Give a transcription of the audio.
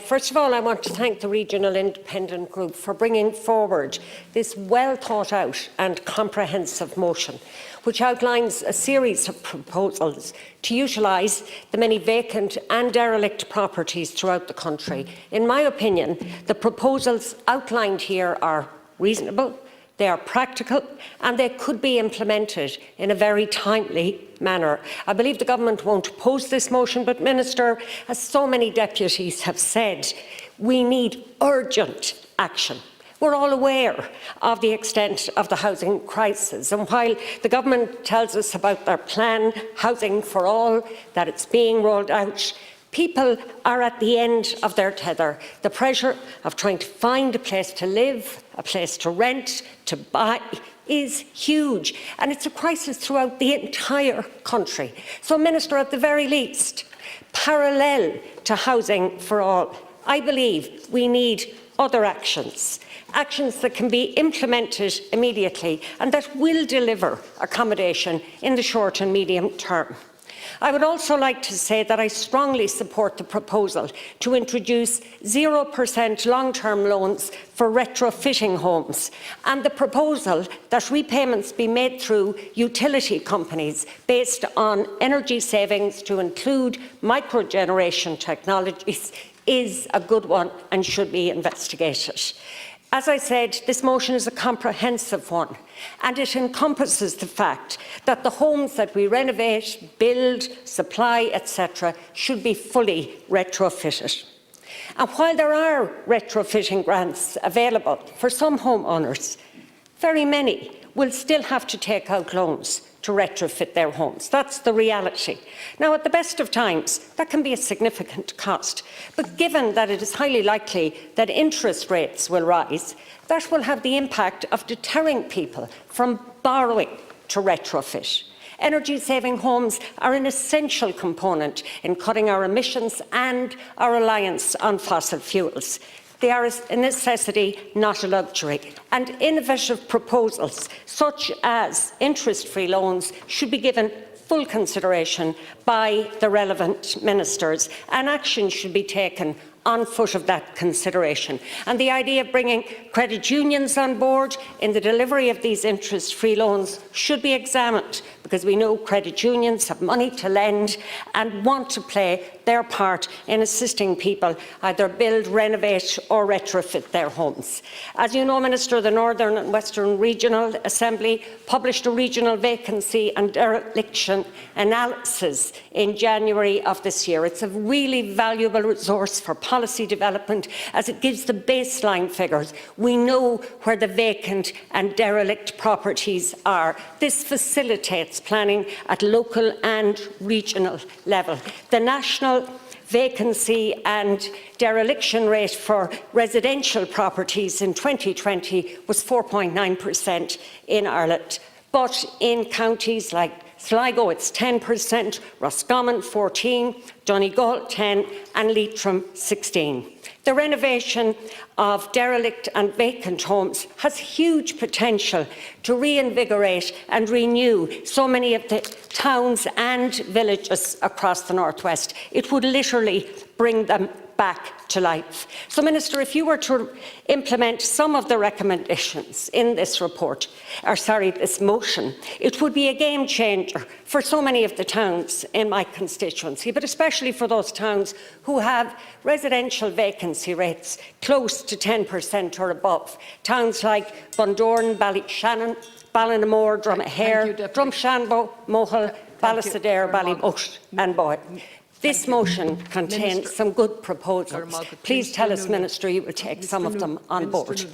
First of all, I want to thank the Regional Independent Group for bringing forward this well thought out and comprehensive motion, which outlines a series of proposals to utilise the many vacant and derelict properties throughout the country. In my opinion, the proposals outlined here are reasonable, they are practical, and they could be implemented in a very timely manner. I believe the Government won't oppose this motion, but Minister, as so many deputies have said, we need urgent action. We're all aware of the extent of the housing crisis, and while the Government tells us about their plan, Housing for All, that it's being rolled out, people are at the end of their tether. The pressure of trying to find a place to live, a place to rent, to buy, is huge, and it's a crisis throughout the entire country. So, Minister, at the very least, parallel to Housing for All, I believe we need other actions that can be implemented immediately and that will deliver accommodation in the short and medium term. I would also like to say that I strongly support the proposal to introduce 0% long-term loans for retrofitting homes and the proposal that repayments be made through utility companies based on energy savings to include microgeneration technologies is a good one and should be investigated. As I said, this motion is a comprehensive one, and it encompasses the fact that the homes that we renovate, build, supply, etc., should be fully retrofitted. And while there are retrofitting grants available for some homeowners, very many will still have to take out loans to retrofit their homes. That's the reality. Now, at the best of times, that can be a significant cost, but given that it is highly likely that interest rates will rise, that will have the impact of deterring people from borrowing to retrofit. Energy-saving homes are an essential component in cutting our emissions and our reliance on fossil fuels. They are a necessity, not a luxury, and innovative proposals such as interest-free loans should be given full consideration by the relevant ministers, and action should be taken on foot of that consideration. And the idea of bringing credit unions on board in the delivery of these interest-free loans should be examined, because we know credit unions have money to lend and want to play their part in assisting people either build, renovate or retrofit their homes. As you know, Minister, the Northern and Western Regional Assembly published a regional vacancy and dereliction analysis in January of this year. It's a really valuable resource for policy development as it gives the baseline figures. We know where the vacant and derelict properties are. This facilitates planning at local and regional level. The national vacancy and dereliction rate for residential properties in 2020 was 4.9% in Ireland, but in counties like Sligo it's 10%, Roscommon 14%, Donegal 10% and Leitrim 16%. The renovation of derelict and vacant homes has huge potential to reinvigorate and renew so many of the towns and villages across the North West. It would literally bring them back to life. So, Minister, if you were to implement some of the recommendations in this report, this motion, it would be a game changer for so many of the towns in my constituency, but especially for those towns who have residential vacancy rates close to 10% or above. Towns like Bundoran, Ballyshannon, Ballinamore, Dromahair, Drumshanbo, Mohill, Ballysadare, Ballymote and Boyle. This motion contains some good proposals. Please tell us, Minister, you will take some of them on board.